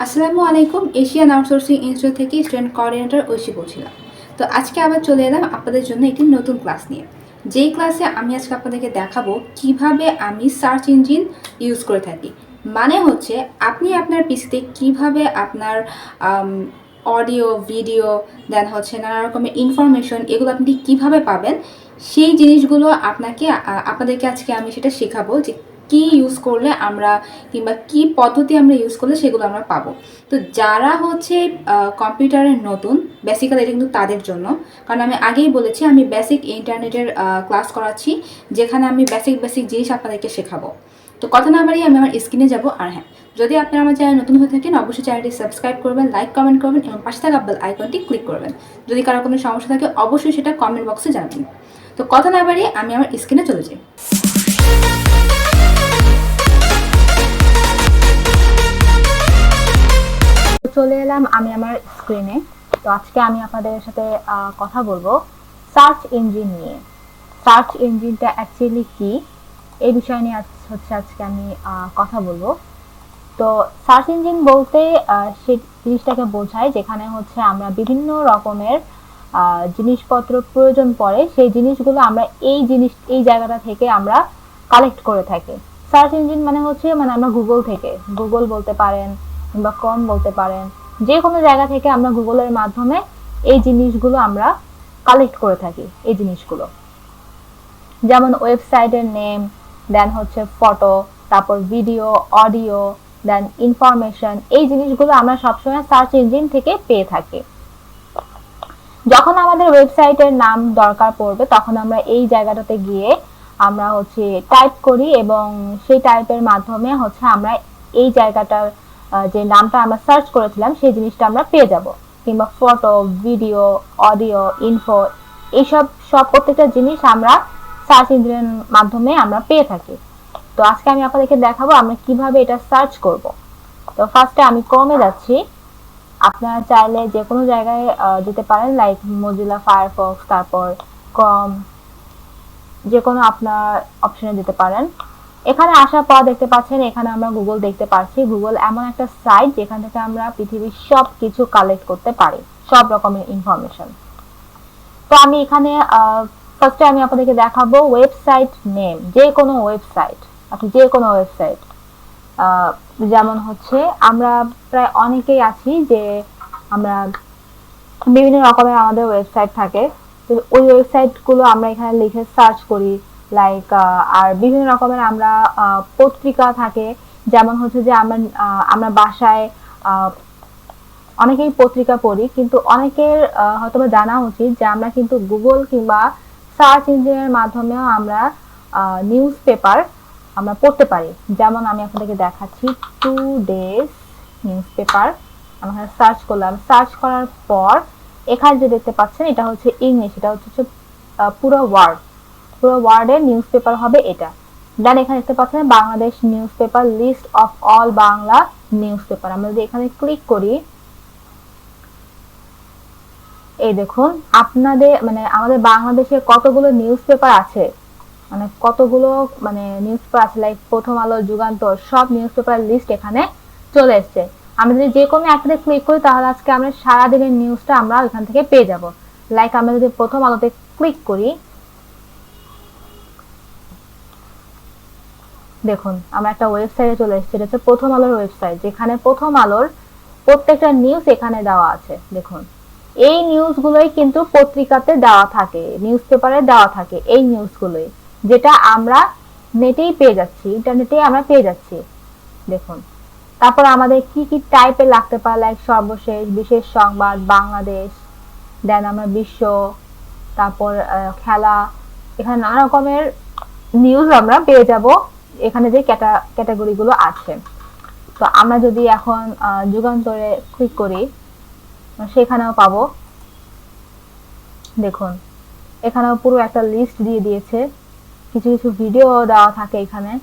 আসসালামু আলাইকুম। Asian outsourcing institute থেকে স্টুডেন্ট কোঅর্ডিনেটর ঐশী বলছিলাম। তো আজকে আবার চলে এলাম আপনাদের জন্য একটি নতুন ক্লাস নিয়ে। যেই ক্লাসে আমি আজকে আপনাদেরকে দেখাবো কিভাবে আমি সার্চ ইঞ্জিন ইউজ করে থাকি। মানে হচ্ছে আপনি আপনার পিসিতে কিভাবে আপনার অডিও, ভিডিও, দেন হচ্ছে নানা রকমের ইনফরমেশন এগুলো আপনি কিভাবে পাবেন, সেই জিনিসগুলো আপনাদেরকে আজকে আমি সেটা শেখাবো যে কি ইউজ করলে আমরা কিংবা কি পদ্ধতি আমরা ইউজ করলে সেগুলো আমরা পাবো। তো যারা হচ্ছে কম্পিউটারের নতুন, বেসিক্যালি এটা কিন্তু তাদের জন্য, কারণ আমি আগেই বলেছি আমি বেসিক ইন্টারনেটের ক্লাস করাচ্ছি, যেখানে আমি বেসিক জিনিস আপনাদেরকে শেখাবো। তো কথা না বাড়িয়ে আমি আমার স্ক্রিনে যাব। আর হ্যাঁ, যদি আপনারা আমার চ্যানেল নতুন হয়ে থাকেন অবশ্যই চ্যানেলটি সাবস্ক্রাইব করবেন, লাইক কমেন্ট করবেন এবং পাশে থাকা বেল আইকনটি ক্লিক করবেন। যদি কারো কোনো সমস্যা থাকে অবশ্যই সেটা কমেন্ট বক্সে জানাবেন। তো কথা না বাড়িয়ে আমি আমার স্ক্রিনে চলে যাই। চলে এলাম আমি আমার স্ক্রিনে। তো আজকে আমি আপনাদের সাথে কথা বলবো সার্চ ইঞ্জিন নিয়ে। সার্চ ইঞ্জিনটা অ্যাকচুয়ালি কি, এই বিষয় নিয়ে আজকে আমি কথা বলবো। তো সার্চ ইঞ্জিন বলতে সেই জিনিসটাকে বোঝায় যেখানে হচ্ছে আমরা বিভিন্ন রকমের জিনিসপত্র প্রয়োজন পড়ে, সেই জিনিসগুলো আমরা এই জায়গাটা থেকে আমরা কালেক্ট করে থাকি। সার্চ ইঞ্জিন মানে হচ্ছে আমরা গুগল বলতে পারেন কিংবা ক্রোম বলতে পারেন, যে কোনো জায়গা থেকে আমরা গুগলের মাধ্যমে এই জিনিসগুলো আমরা কালেক্ট করে থাকি। এই জিনিসগুলো যেমন ওয়েবসাইটের নেম, দেন হচ্ছে ফটো, তারপর ভিডিও, অডিও, দেন ইনফরমেশন, এই জিনিসগুলো আমরা সবসময় সার্চ ইঞ্জিন থেকে পেয়ে থাকি। যখন আমাদের ওয়েবসাইটের নাম দরকার পড়বে তখন আমরা এই জায়গাটাতে গিয়ে আমরা হচ্ছে টাইপ করি এবং সেই টাইপের মাধ্যমে হচ্ছে আমরা এই জায়গাটার যে নামটা আমরা সার্চ করেছিলাম সেই জিনিসটা আমরা পেয়ে যাব। কিংবা ফটো, ভিডিও, অডিও, ইনফো, এইসব প্রত্যেকটা জিনিস আমরা সার্চ ইঞ্জিনের মাধ্যমে আমরা পেয়ে থাকি। তো আজকে আমি আপনাদেরকে দেখাবো আমরা কিভাবে এটা সার্চ করব। তো ফার্স্টে আমি ক্রোমে যাচ্ছি। আপনারা চাইলে যে কোনো জায়গায় যেতে পারেন, লাইক মজিলা ফায়ারফক্স, তারপর ক্রোম, যে কোনো আপনার অপশনে যেতে পারেন। এখানে আসার পর দেখতে পাচ্ছেন এখানে আমরা গুগল দেখতে পাচ্ছি। গুগল এমন একটা সাইট যেখান থেকে আমরা পৃথিবীর সব কিছু কালেক্ট করতে পারি, সব রকমের ইনফরমেশন। তো আমি এখানে ফার্স্টে আমি আপনাদেরকে দেখাবো ওয়েবসাইট নেম। যে কোনো ওয়েবসাইট, আপনি যে কোনো ওয়েবসাইট, যেমন হচ্ছে আমরা প্রায় অনেকেই আছি যে আমরা বিভিন্ন রকমের আমাদের ওয়েবসাইট থাকে, তো ওই ওয়েবসাইটগুলো আমরা এখানে লিখে সার্চ করি। লাইক আর বিভিন্ন রকমের আমরা পত্রিকা থাকে, যেমন হচ্ছে যে আমরা বাসায় অনেকেই পত্রিকা পড়ি, কিন্তু অনেকের হয়তো জানা উচিত যে আমরা কিন্তু গুগল কিংবা সার্চ ইঞ্জিনের মাধ্যমেও আমরা নিউজ পেপার আমরা পড়তে পারি। যেমন আমি আপনাদেরকে দেখাচ্ছি টুডেজ নিউজ পেপার। আমি এখানে সার্চ করলাম, সার্চ করার পর এখানে যে দেখতে পাচ্ছেন এটা হচ্ছে ইংলিশ, এটা হচ্ছে পুরো ওয়ার্ডের নিউজ পেপার হবে এটা। দেন এখানে দেখতে পাচ্ছেন Bangladesh news paper, list of all Bangla news paper. আমরা যদি এখানে ক্লিক করি, এই দেখুন আপনাদের আমাদের বাংলাদেশে কতগুলো নিউজ পেপার আছে, কতগুলো নিউজ পেপার আছে, লাইক প্রথম আলো, যুগান্তর, সব নিউজ পেপার লিস্ট এখানে চলে এসছে। আমরা যদি যে কোনো একটাতে ক্লিক করি তাহলে আজকে আমরা সারা দিনের নিউজটা আমরা এখান থেকে পেয়ে যাব। লাইক আমরা যদি প্রথম আলোতে ক্লিক করি, দেখুন আমরা একটা ওয়েবসাইটে চলে এসেছি। এটা হচ্ছে প্রথম আলোর ওয়েবসাইট, যেখানে প্রথম আলোর প্রত্যেকটা নিউজ এখানে দেওয়া আছে। দেখুন এই নিউজগুলোই কিন্তু পত্রিকাতে দেওয়া থাকে, নিউজ পেপারে দেওয়া থাকে, এই নিউজগুলোই যেটা আমরা নেটেই পেয়ে যাচ্ছি, ইন্টারনেটেই আমরা পেয়ে যাচ্ছি। দেখুন তারপর আমাদের কি কি টাইপের লাগতে পারে, লাইক সর্বশেষ, বিশেষ সংবাদ, বাংলাদেশ, দেন আমরা বিশ্ব, তারপর খেলা, এখানে নানা রকমের নিউজ আমরা পেয়ে যাব এখানে যে ক্যাটাগরিগুলো আছে। তো আমরা যদি এখন যুগান্তরে ক্লিক করি সেখানেও পাবো। দেখুন এখানেও পুরো একটা লিস্ট দিয়ে দিয়েছে, কিছু কিছু ভিডিও দেওয়া থাকে এখানে।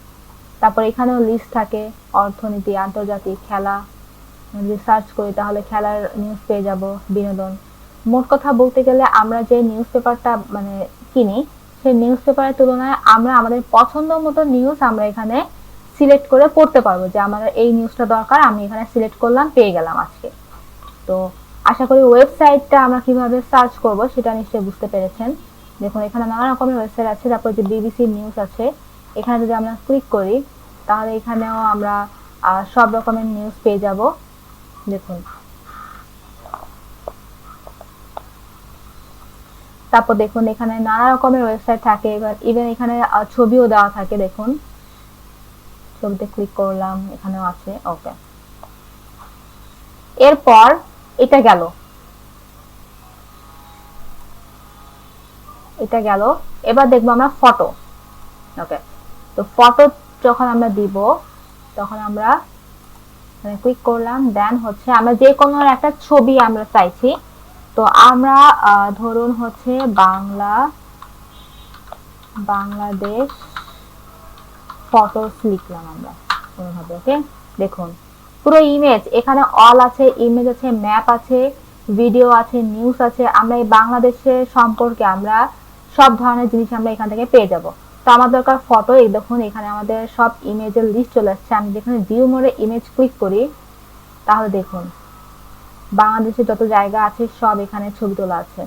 তারপর এখানেও লিস্ট থাকে অর্থনীতি, আন্তর্জাতিক, খেলা। যদি সার্চ করি তাহলে খেলার নিউজ পেয়ে যাব, বিনোদন। মোট কথা বলতে গেলে আমরা যে নিউজ পেপারটা কিনি সেই নিউজ পেপারের তুলনায় আমরা আমাদের পছন্দ মতো নিউজ আমরা এখানে সিলেক্ট করে পড়তে পারবো যে আমার এই নিউজটা দরকার, আমি এখানে সিলেক্ট করলাম, পেয়ে গেলাম আজকে। তো আশা করি ওয়েবসাইটটা আমরা কিভাবে সার্চ করব সেটা নিশ্চয়ই বুঝতে পেরেছেন। দেখুন এখানে নানা রকমের ওয়েবসাইট আছে, তারপর যে বিবিসি নিউজ আছে, এখানে যদি আমরা ক্লিক করি তাহলে এখানেও আমরা সব রকমের নিউজ পেয়ে যাব। দেখুন তারপর দেখুন এখানে নানা রকমের ওয়েবসাইট থাকে, এবার ইভেন এখানে ছবিও দেওয়া থাকে। দেখুন ছবিতে ক্লিক করলাম, এখানেও আছে। ওকে, এরপর এটা গেল, এবার দেখবো আমরা ফটো। ওকে, তো ফটো যখন আমরা দিব তখন আমরা এখানে ক্লিক করলাম, দেন হচ্ছে আমরা যে কোনো একটা ছবি আমরা চাইছি। তো আমরা ধরুন হচ্ছে বাংলাদেশ ফটোস লিখলাম আমরা কোনোভাবে। ওকে, দেখুন পুরো ইমেজ এখানে অল আছে, ইমেজ আছে, ম্যাপ আছে, ভিডিও আছে, নিউজ আছে। আমরা এই বাংলাদেশের সম্পর্কে আমরা সব ধরনের জিনিস আমরা এখান থেকে পেয়ে যাব। তো আমার দরকার ফটো। এই দেখুন এখানে আমাদের সব ইমেজের লিস্ট চলে আসছে। আমি যেখানে ভিউ মোডে ইমেজ ক্লিক করি তাহলে দেখুন বাংলাদেশের যত জায়গা আছে সব এখানে ছবি তোলা আছে,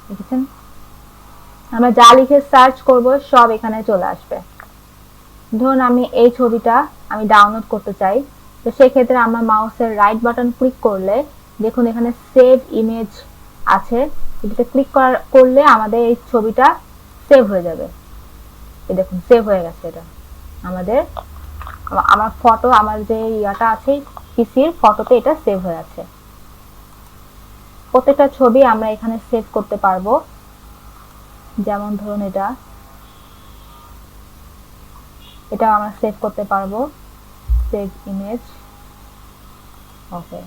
দেখেছেন? আমরা যা লিখে সার্চ করব সব এখানে চলে আসবে। ধরুন আমি এই ছবিটা আমি ডাউনলোড করতে চাই, তো সেক্ষেত্রে আমরা মাউসের রাইট বাটন ক্লিক করলে দেখুন এখানে সেভ ইমেজ আছে, এটাতে ক্লিক করলে আমাদের এই ছবিটা সেভ হয়ে যাবে। এই দেখুন সেভ হয়ে গেছে, এটা আমাদের আমার ফটো, আমার যে ইয়াটা আছে পিসির ফটোতে এটা সেভ হয়ে আছে। প্রত্যেকটা ছবি আমরা এখানে সেভ করতে পারবো। যেমন ধরুন এটা আমরা সেভ করতে পারবো, সেভ ইমেজ। ওকে,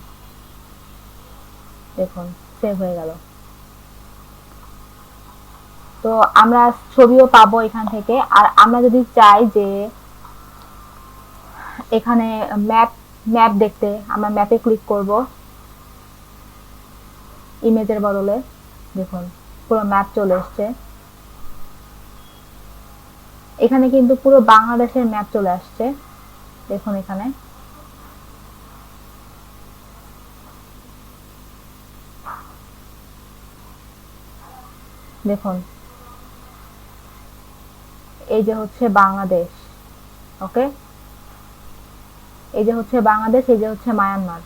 দেখুন সেভ হয়ে গেল। তো আমরা ছবিও পাবো এখান থেকে। আর আমরা যদি চাই যে এখানে ম্যাপ দেখতে, আমরা ম্যাপে ক্লিক করব ইমেজের বদলে। দেখুন পুরো ম্যাপ চলে এসছে, এখানে কিন্তু পুরো বাংলাদেশের ম্যাপ চলে আসছে। দেখুন এখানে দেখুন এই যে হচ্ছে বাংলাদেশ। ওকে, এই যে হচ্ছে বাংলাদেশ, এই যে হচ্ছে মায়ানমার।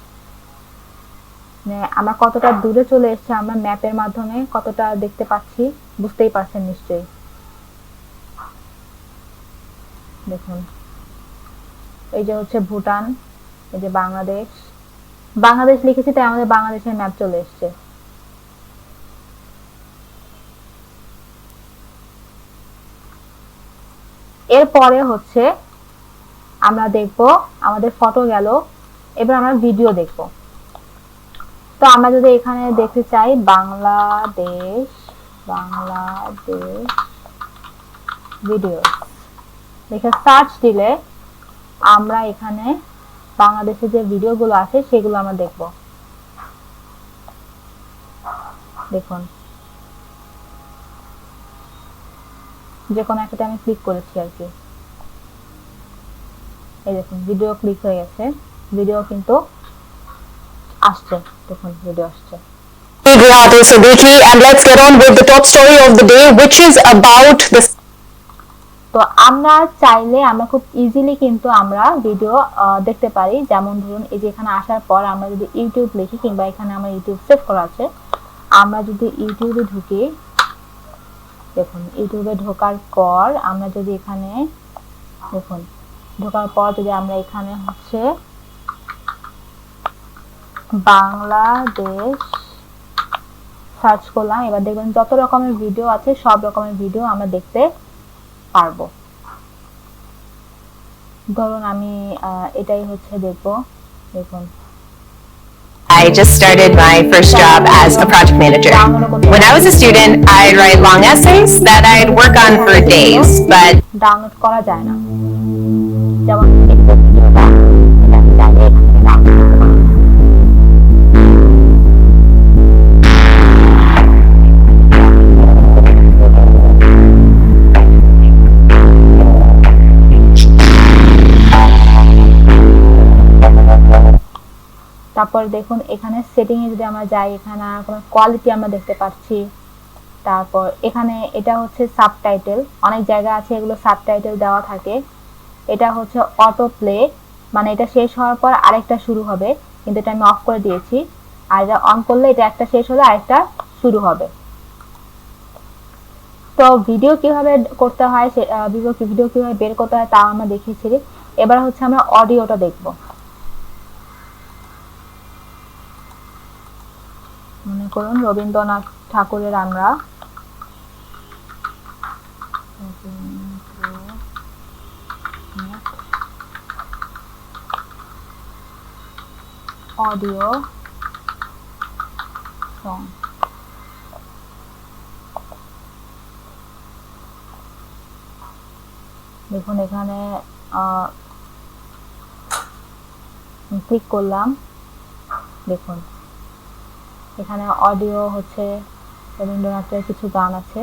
আমরা কতটা দূরে চলে এসেছি আমরা ম্যাপের মাধ্যমে কতটা দেখতে পাচ্ছি বুঝতেই পারছেন নিশ্চয়ই। দেখুন এই যে হচ্ছে ভুটান, এই যে বাংলাদেশ লিখেছি তাই আমাদের বাংলাদেশের ম্যাপ চলে এসছে। এরপরে হচ্ছে আমরা দেখব আমাদের ফটো গেল, এবার আমরা ভিডিও দেখব। তো আমরা যদি এখানে দেখতে চাই বাংলাদেশ ভিডিও দেখে সার্চ দিলে আমরা এখানে বাংলাদেশের যে ভিডিওগুলো আছে সেগুলো আমরা দেখব। দেখুন যে কোনো একটাতে আমি ক্লিক করেছি আর কি, এই দেখুন ভিডিও ক্লিক হয়ে গেছে, ভিডিও কিন্তু আসছে। দেখুন ভিডিও আসছে। So देखिए, and let's get on with the top story of the day, which is about the. তো আমরা চাইলে আমরা খুব ইজিলি কিন্তু আমরা ভিডিও দেখতে পারি। যেমন ধরুন এই যে এখানে আসার পর আমরা যদি ইউটিউব লিখি, কিংবা এখানে আমার ইউটিউব সেভ করা আছে, আমরা যদি ইউটিউবে ঢুকি, দেখুন ইউটিউবে ঢোকার পর আমরা যদি এখানে দেখুন ঢোকার পর যদি আমরা এখানে হচ্ছে বাংলাদেশ সার্চ করলাম, এবার দেখবেন যত রকমের ভিডিও আছে সব রকমের ভিডিও আমরা দেখতে পারবো। ধরুন আমি এটাই হচ্ছে দেখবো। দেখুন I just started my first job as a project manager. When I was a student, I'd write long essays that I'd work on for days, but download করা যায় না। যেমন তারপর দেখুন এখানে সেটিং এ যদি আমরা যাই, এখানে কোনো কোয়ালিটি আমরা দেখতে পাচ্ছি। তারপর এখানে এটা হচ্ছে সাবটাইটেল, অনেক জায়গা আছে এগুলো সাবটাইটেল দেওয়া থাকে। এটা হচ্ছে অটো প্লে, মানে এটা শেষ হওয়ার পর আরেকটা শুরু হবে, কিন্তু এটা আমি অফ করে দিয়েছি। আর এটা অন করলে এটা একটা শেষ হলে আরেকটা শুরু হবে। তো ভিডিও কিভাবে করতে হয়, ভিডিও কিভাবে বের করতে হয় তা আমরা দেখিয়েছি। এবার হচ্ছে আমরা অডিওটা দেখব। মনে করুন রবীন্দ্রনাথ ঠাকুরের আমরা অডিও সং। দেখুন এখানে ক্লিক করলাম, দেখুন এখানে অডিও হচ্ছে রবীন্দ্রনাথের কিছু গান আছে,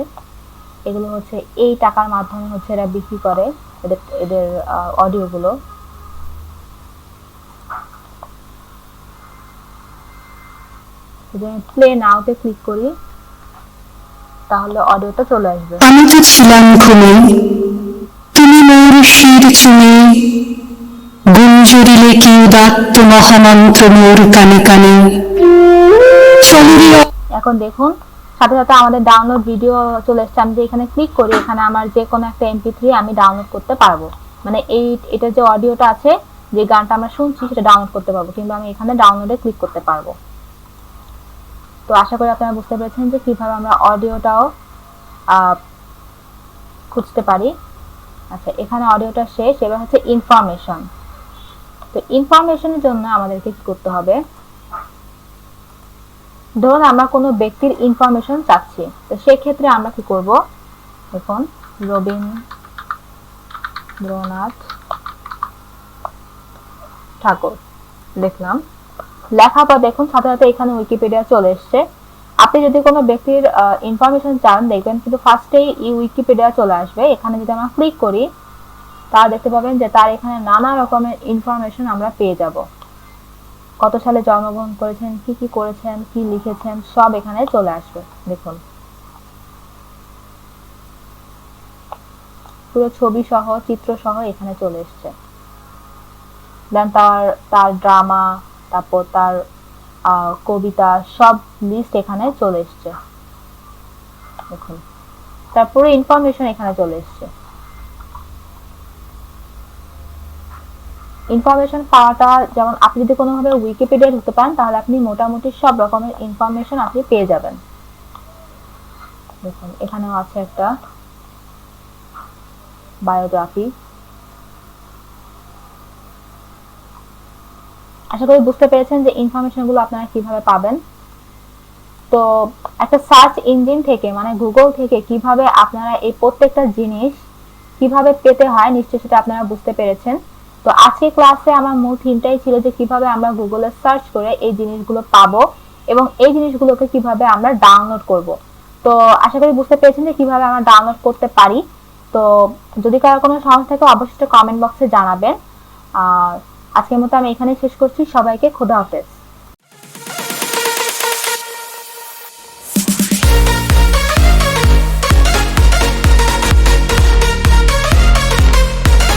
এগুলো হচ্ছে এই টাকার মাধ্যমে হচ্ছে এরা বিক্রি করে এদের অডিওগুলো। যদি আমি প্লে নাওতে ক্লিক করি তাহলে অডিওটা চলে আসবে। আমি তো ছিলাম ঘুমে, তুমি মোর শির চুমে, গুঞ্জরিলে কি উদাত্ত মহামন্ত্র মোর কানে কানে। এখন দেখুন সাথে সাথে আমাদের ডাউনলোড ভিডিও চলে এসেছে। আমি যে এখানে ক্লিক করি, এখানে আমার যে কোনো একটা MP3 আমি ডাউনলোড করতে পারবো, মানে এটা যে অডিওটা আছে, যে গানটা আমরা শুনছি সেটা ডাউনলোড করতে পারবো, কিংবা আমি এখানে ডাউনলোডে ক্লিক করতে পারবো। তো আশা করি আপনারা বুঝতে পেরেছেন যে কিভাবে আমরা অডিওটাও খুঁজতে পারি। আচ্ছা, এখানে অডিওটা শেষ, এবার হচ্ছে ইনফরমেশন। তো ইনফরমেশনের জন্য আমাদেরকে কি করতে হবে, ধরুন আমরা কোনো ব্যক্তির ইনফরমেশন চাচ্ছি, তো সেক্ষেত্রে আমরা কি করব, দেখুন রবীন্দ্রনাথ ঠাকুর লিখলাম, লেখার পর দেখুন সাথে সাথে এখানে উইকিপিডিয়া চলে এসছে। আপনি যদি কোনো ব্যক্তির ইনফরমেশন চান, দেখবেন কিন্তু ফার্স্টেই উইকিপিডিয়া চলে আসবে। এখানে যদি আমরা ক্লিক করি তাহলে দেখতে পাবেন যে তার এখানে নানা রকমের ইনফরমেশন আমরা পেয়ে যাব। কত সালে জন্মগ্রহণ করেছেন, কি কি করেছেন, কি লিখেছেন, সব এখানে চলে আসবে। দেখুন পুরো ছবি সহ চিত্র সহ এখানে চলে এসছে। দেন তার ড্রামা, তারপর তার কবিতা, সব লিস্ট এখানে চলে এসছে। দেখুন তার পুরো ইনফরমেশন এখানে চলে এসছে। ইনফরমেশন পাওয়াটা, যেমন আপনি যদি কোনোভাবে উইকিপিডিয়া ঢুকতে পারেন তাহলে আপনি মোটামুটি সব রকমের ইনফরমেশন আপনি পেয়ে যাবেন। দেখুন এখানেও আছে একটা বায়োগ্রাফি। আশা করি বুঝতে পেরেছেন যে ইনফরমেশনগুলো আপনারা কিভাবে পাবেন। তো একটা সার্চ ইঞ্জিন থেকে, মানে গুগল থেকে কিভাবে আপনারা এই প্রত্যেকটা জিনিস কিভাবে পেতে হয়, নিশ্চয়ই সেটা আপনারা বুঝতে পেরেছেন। তো আজকে ক্লাসে আমার মূল থিমটাই ছিল যে কিভাবে আমরা গুগলে সার্চ করে এই জিনিসগুলো পাবো এবং এই জিনিসগুলোকে কিভাবে আমরা ডাউনলোড করব। তো আশা করি বুঝতে পেরেছেন যে কিভাবে আমরা ডাউনলোড করতে পারি। তো যদি কারো কোনো সমস্যা থাকে অবশ্যই কমেন্ট বক্সে জানাবেন। আজকের মতো আমি এখানেই শেষ করছি। সবাইকে খোদা হাফেজ।